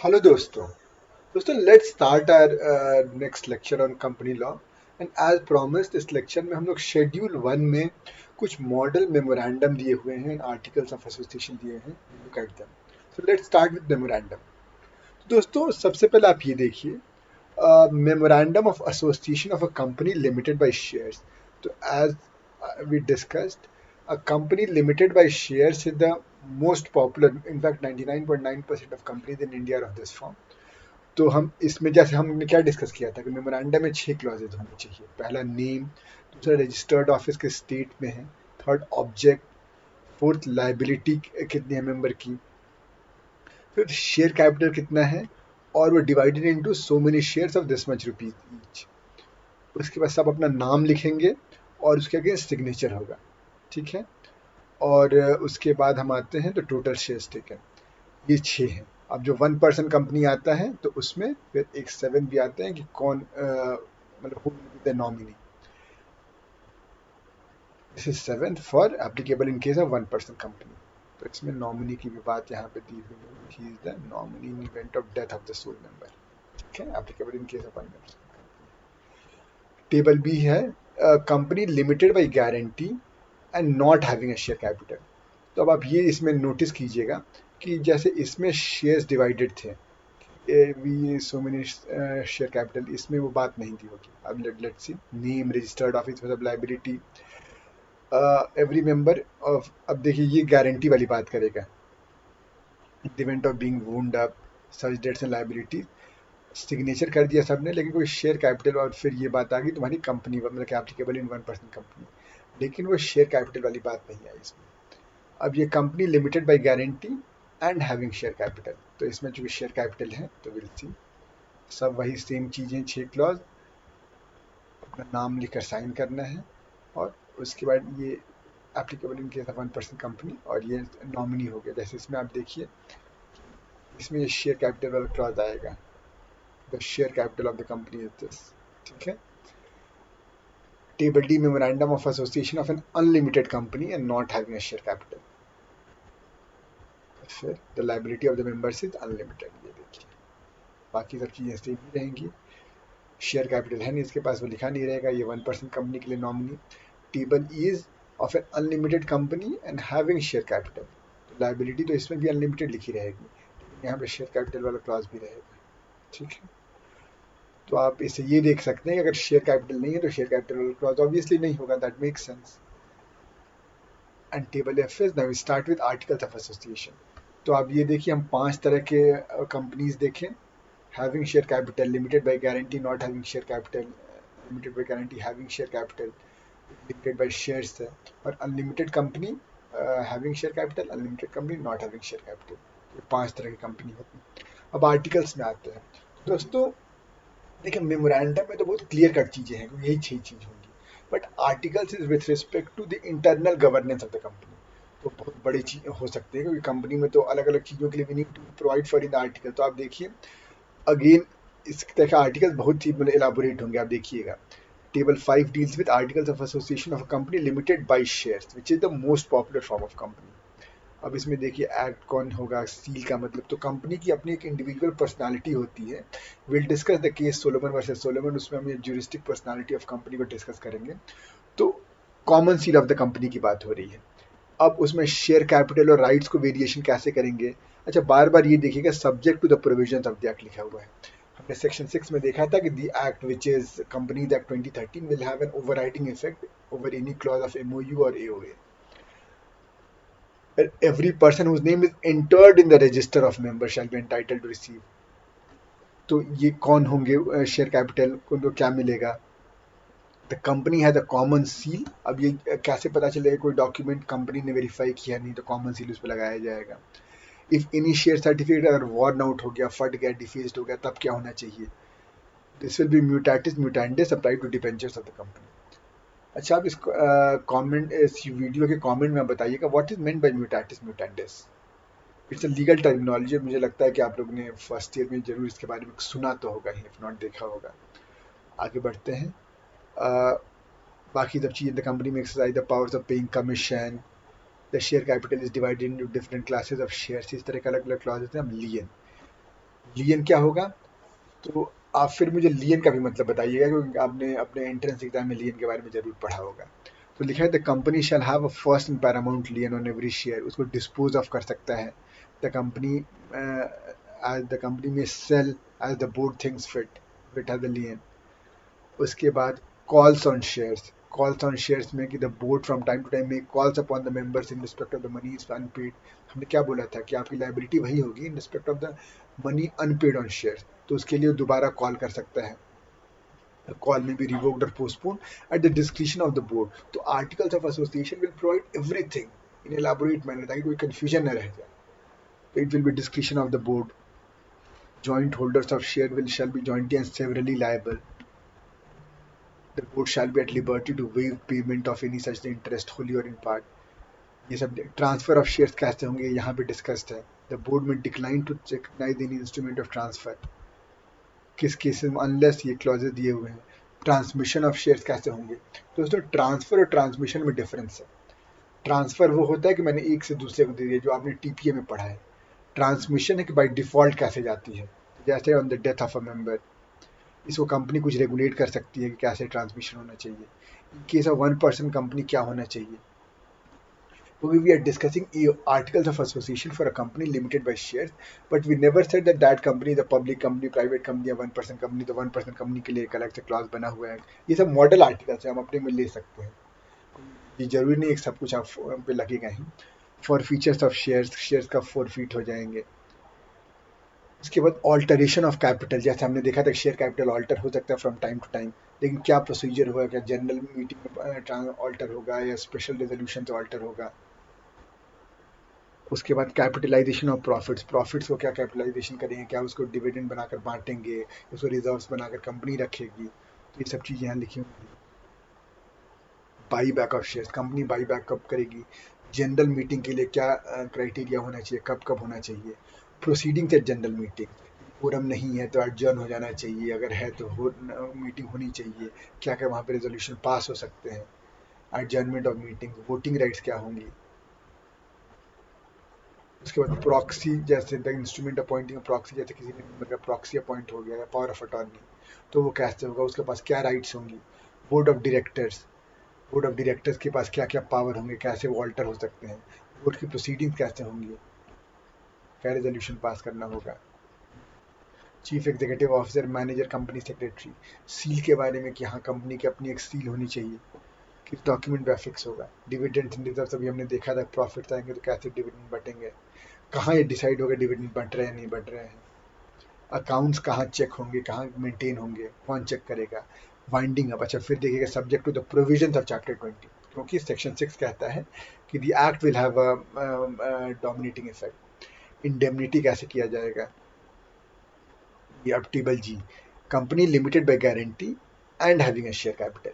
Hello दोस्तों let's start our next lecture on company law and as promised इस lecture में हम लोग शेड्यूल 1 में कुछ मॉडल मेमोरेंडम दिए हुए हैं, आर्टिकल्स ऑफ एसोसिएशन दिए हैं। Look at them. So let's start with memorandum. तो दोस्तों सबसे पहले आप ये देखिए, memorandum of association of a company limited by shares. तो as we discussed, a company limited by shares is the most popular, in fact 99.9% of companies in India are of this form. तो हम इसमें जैसे हमने क्या discuss किया था कि मेमोरेंडम में 6 क्लॉजेज होने चाहिए। पहला नेम, दूसरा रजिस्टर्ड ऑफिस के स्टेट में है, थर्ड ऑब्जेक्ट, फोर्थ लाइबिलिटी कितनी है मेंबर की, फिर शेयर कैपिटल कितना है, और वो divided into so many shares of this much rupees each. उसके बाद सब अपना नाम लिखेंगे और उसके आगे सिग्नेचर होगा, ठीक है। और उसके बाद हम आते हैं तो टोटल शेयर्स टेकन, ये 6 हैं। अब जो 1 पर्सन कंपनी आता है तो उसमें फिर एक 7 भी आते हैं कि कौन मतलब who will be the nominee. This is 7 for applicable in case of 1 person company. तो इसमें नॉमिनी की भी बात यहाँ पे दी हुई है, he is the nominee in event of death of the sole member, ठीक है, applicable in case of 1 person. Table B है company limited by guarantee and not having a share capital. तो अब आप ये इसमें नोटिस कीजिएगा कि जैसे इसमें शेयर्स डिवाइडेड थे, we so many share capital, इसमें वो बात नहीं दी होगी। अब let's see, name, registered office, मतलब लाइबिलिटी, एवरी मेंबर ऑफ। अब देखिए ये गारंटी वाली बात करेगा, in the event of being wound up such debts and liability. Signature कर दिया सबने, लेकिन कोई शेयर कैपिटल, और फिर ये बात आ गई तुम्हारी कंपनी मतलब कि एप्लीकेबल इन 1 पर्सन कंपनी, लेकिन वो शेयर कैपिटल वाली बात नहीं आई इसमें। अब ये company limited by guarantee and having share capital, तो इसमें जो शेयर कैपिटल है तो विल सी सब वही सेम चीज़ें, 6 क्लॉज, अपना नाम लिखकर साइन करना है, और उसके बाद ये applicable in case of 1 person company, और ये नॉमिनी हो गया। जैसे इसमें आप देखिए, इसमें ये शेयर कैपिटल वाला क्लॉज आएगा, the share capital of the company is this, ठीक है। Table D, memorandum of association of an unlimited company and not having a share capital. फिर the liability of the members is unlimited, ये देखिए बाकी सब चीज़ें same ही रहेंगी। Share capital है नहीं इसके पास, वो लिखा नहीं रहेगा, ये 1 पर्सन कंपनी के लिए nominee. Table is of an unlimited company and having share capital, तो लाइबिलिटी तो इसमें भी अनलिमिटेड लिखी रहेगी, लेकिन यहाँ पे शेयर कैपिटल वाला क्लॉज भी रहेगा, ठीक है। तो आप इसे ये देख सकते हैं कि अगर शेयर कैपिटल नहीं है तो शेयर कैपिटल वाला क्लॉज ऑब्वियसली नहीं होगा, that makes sense. And table F is now start with articles of association. तो आप ये देखिए, हम 5 तरह के कंपनीज देखें। having share capital, limited by guarantee, not having share capital, limited by guarantee, having share capital, limited by shares है, और unlimited company, having share capital, unlimited company not having share capital। ये 5 तरह की company होती है। अब articles में आते हैं दोस्तों। देखिए मेमोरेंडम में तो बहुत क्लियर कट चीजें हैं, यही 6 चीज होंगी, but articles is with respect to the internal governance of the company. तो बहुत बड़ी चीज हो सकती है, क्योंकि कंपनी में तो अलग अलग चीजों के लिए we need to provide for in the article. तो आप देखिए अगेन, इस तरह के आर्टिकल बहुत ही मतलब एलाबोरेट होंगे, आप देखिएगा। Table 5 deals with articles of association of a company limited by shares which is the most popular form of company. अब इसमें देखिए एक्ट कौन होगा, सील का मतलब, तो कंपनी की अपनी एक इंडिविजुअल पर्सनालिटी होती है। Will discuss the case Solomon versus Solomon, उसमें हम ये ज्यूरिस्टिक पर्सनालिटी ऑफ कंपनी को डिस्कस करेंगे। तो common seal of the company की बात हो रही है। अब उसमें शेयर कैपिटल और राइट्स को वेरिएशन कैसे करेंगे। अच्छा, बार बार ये देखिएगा subject to the provisions of the act लिखा हुआ है। हमने सेक्शन 6 में देखा था कि the act which is companies act 2013 will have an overriding effect over any clause of MOU और AOA. Every person whose name is entered in the register of member shall be entitled to receive. तो ये कौन होंगे share capital, उनको क्या मिलेगा। The company has a common seal. अब ये कैसे पता चलेगा कोई डॉक्यूमेंट कंपनी ने वेरीफाई किया नहीं, तो कॉमन सील उस पर लगाया जाएगा। इफ एनी शेयर सर्टिफिकेट अगर वॉर्न आउट हो गया, फट गया, डिफेस्ड हो गया, तब क्या होना चाहिए। This will be mutatis mutandis apply to debentures of the company. अच्छा, आप इस कमेंट, इस वीडियो के कमेंट में बताइएगा what is meant by म्यूटेटिस mutandis. It's a legal terminology, मुझे लगता है कि आप लोग ने फर्स्ट ईयर में जरूर इसके बारे में सुना तो होगा ही, इफ नॉट देखा होगा। आगे बढ़ते हैं। बाकी सब चीज़ें, द कंपनी में exercise the powers of paying commission, the share capital is divided into different classes of shares, इस तरह के अलग अलग क्लॉजेस हैं। हम लियन लियन क्या होगा, तो आप फिर मुझे लियन का भी मतलब बताइएगा, क्योंकि आपने अपने एंट्रेंस एग्जाम में लियन के बारे में जरूर पढ़ा होगा। तो लिखा है the company shall have a first and paramount lien on every share, उसको डिस्पोज ऑफ कर सकता है। द कंपनी द कंपनी में sale as the board thinks fit, fit has the lien. उसके बाद calls on shares, calls on shares में कि the board from time to time make calls upon the members in respect of the money is unpaid. हमने क्या बोला था कि आपकी लाइबिलिटी वही होगी in respect of the money unpaid on shares, तो उसके लिए दोबारा कॉल कर सकता है। कॉल में भी revoked or postponed at the discretion of the board। तो articles of association will provide everything in elaborate manner, ताकि कोई कंफ्यूजन न रह जाए। तो it will be discretion of the board. Joint holders of share will shall be jointly and severally liable। The board shall be at liberty to waive payment of any such interest wholly or in part। ये सब transfer of shares कैसे होंगे यहाँ पे discussed है। The board में decline to recognise any instrument of transfer, किस cases में अनलेस ये क्लॉजेस दिए हुए हैं। ट्रांसमिशन ऑफ शेयर्स कैसे होंगे, तो दोस्तों ट्रांसफर और ट्रांसमिशन में डिफरेंस है। ट्रांसफर वो होता है कि मैंने एक से दूसरे को दे दिया, जो आपने टीपीए में पढ़ा है। ट्रांसमिशन है कि बाय डिफॉल्ट कैसे जाती है, जैसे on the death of a member. इसको कंपनी कुछ रेगुलेट कर सकती है कि कैसे ट्रांसमिशन होना चाहिए। इन केस ऑफ 1% कंपनी क्या होना चाहिए, क्योंकि we are discussing articles of association for a company limited by shares, but we never said that that company is a public company, private company या 1% कंपनी। तो 1% कंपनी के लिए एक अलग से क्लॉज बना हुआ है। ये सब मॉडल आर्टिकल्स है, हम अपने में ले सकते हैं, ये जरूरी नहीं है सब कुछ आप पे लगेगा ही। Forfeiture of shares, shares का फॉरफीट हो जाएंगे। उसके बाद ऑल्टरेशन ऑफ कैपिटल, जैसे हमने देखा था शेयर कैपिटल ऑल्टर हो सकता है फ्रॉम टाइम टू टाइम, लेकिन क्या प्रोसीजर होगा, क्या जनरल मीटिंग में ऑल्टर होगा या स्पेशल रेजोल्यूशन से ऑल्टर होगा। उसके बाद कैपिटलाइजेशन ऑफ प्रॉफिट्स, प्रॉफिट्स को क्या कैपिटलाइजेशन करेंगे, क्या उसको डिविडेंड बनाकर बांटेंगे, उसको रिजर्व्स बनाकर कंपनी रखेगी, तो ये सब चीज़ यहाँ लिखी होंगी। By back of shares, accompany by back कब करेगी, जनरल मीटिंग के लिए क्या क्राइटेरिया होना चाहिए, कब कब होना चाहिए। Proceedings at general meeting, forum नहीं है तो एडजर्न हो जाना चाहिए, अगर है तो मीटिंग होनी चाहिए, क्या क्या वहाँ पे रेजोल्यूशन पास हो सकते हैं। Adjournment of meeting, voting rights क्या होंगी। उसके बाद प्रॉक्सी, जैसे द इंस्ट्रूमेंट अपॉइंटिंग प्रॉक्सी, जैसे किसी ने का प्रॉक्सी अपॉइंट हो गया या पावर ऑफ अटॉर्नी, तो वो कैसे होगा, उसके पास क्या राइट्स होंगी। Board of directors, board of directors के पास क्या क्या पावर होंगे, कैसे वो ऑल्टर हो सकते हैं। बोर्ड की प्रोसीडिंग्स कैसे होंगी, क्या रेजोल्यूशन पास करना होगा। Chief executive officer, manager, company secretary, seal के बारे में कि हाँ कंपनी की अपनी एक सील होनी चाहिए, किस डॉक्यूमेंट पे फिक्स होगा। डिविडेंड एंड रिजर्व्स अभी हमने देखा था, प्रॉफिट्स आएंगे तो कैसे डिविडेंड बटेंगे, कहाँ ये डिसाइड होगा डिविडेंड बट रहे हैं नहीं बट रहे हैं। अकाउंट्स कहाँ चेक होंगे, कहाँ मेंटेन होंगे, कौन चेक करेगा। वाइंडिंग अप, अच्छा फिर देखिएगा subject to the provisions of chapter 20, क्योंकि सेक्शन 6 कहता है कि the act will have a dominating effect. Indemnity कैसे किया जाएगा, ये अब table G, company limited by guarantee and having a share capital.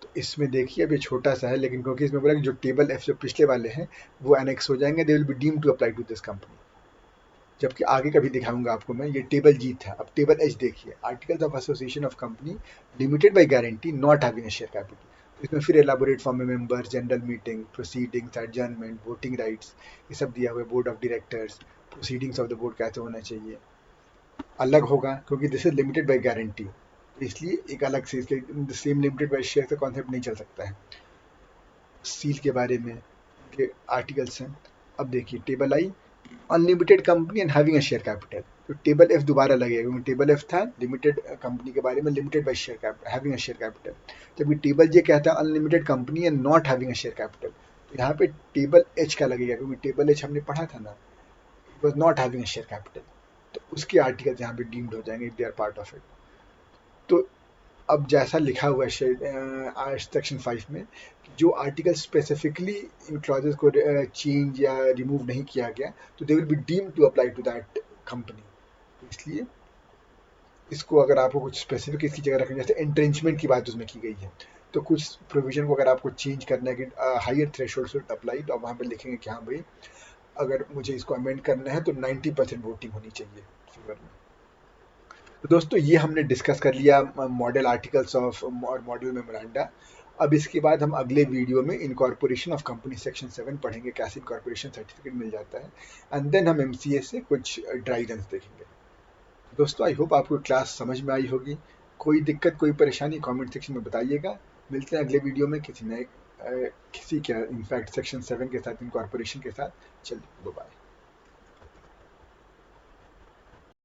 तो इसमें देखिए अभी छोटा सा है, लेकिन क्योंकि इसमें बोला कि जो टेबल एफ जो पिछले वाले हैं वो एनेक्स हो जाएंगे, they will be deemed to apply to this company. जबकि आगे कभी दिखाऊंगा आपको मैं, ये टेबल जी था। अब टेबल एच देखिए, articles of association of company limited by guarantee not having a share capital. इसमें फिर एलाबोरेट फॉर्म में member, general meeting, proceedings, adjournment, voting rights, ये सब दिया हुआ है। Board of directors, proceedings of the board कैसे होना चाहिए, अलग होगा क्योंकि this is limited by guarantee, इसलिए एक अलग से इसके सेम लिमिटेड बाय शेयर का कॉन्सेप्ट नहीं चल सकता है। सील के बारे में के आर्टिकल्स हैं। अब देखिए table I, unlimited company and having a share capital, तो टेबल एफ दोबारा लगेगा क्योंकि टेबल एफ था लिमिटेड कंपनी के बारे में, limited by share capital, having a share capital. जबकि टेबल जे कहता है unlimited company and not having a share capital, तो यहाँ पे टेबल एच का लगेगा क्योंकि टेबल एच हमने पढ़ा था ना, it was not having a share capital, तो उसके आर्टिकल्स यहाँ पे डीम्ड हो जाएंगे, they are part of it. तो अब जैसा लिखा हुआ है सेक्शन 5 में, जो आर्टिकल स्पेसिफिकली इन क्लॉजेस को चेंज या रिमूव नहीं किया गया, तो they will be deemed to apply to that company. इसलिए इसको अगर आपको कुछ स्पेसिफिक इसकी जगह रखनी, जैसे एंट्रेंचमेंट की बात उसमें की गई है, तो कुछ प्रोविजन को अगर आपको चेंज करना है कि हायर थ्रेशोल्ड शुड अप्लाई, तो आप वहाँ पे लिखेंगे कि हाँ भाई अगर मुझे इसको अमेंड करना है तो 90% वोटिंग होनी चाहिए फेवर में। तो दोस्तों ये हमने डिस्कस कर लिया मॉडल आर्टिकल्स ऑफ और मॉडल मेमोरेंडा। अब इसके बाद हम अगले वीडियो में इनकॉर्पोरेशन ऑफ कंपनी सेक्शन 7 पढ़ेंगे, कैसे इनकॉर्पोरेशन सर्टिफिकेट मिल जाता है, एंड देन हम एमसीए से कुछ ड्राई रन्स देखेंगे। दोस्तों आई होप आपको क्लास समझ में आई होगी। कोई दिक्कत कोई परेशानी कमेंट सेक्शन में बताइएगा। मिलते हैं अगले वीडियो में किसी नए किसी क्या इनफैक्ट सेक्शन 7 के साथ, इनकॉर्पोरेशन के साथ। चलिए बाय।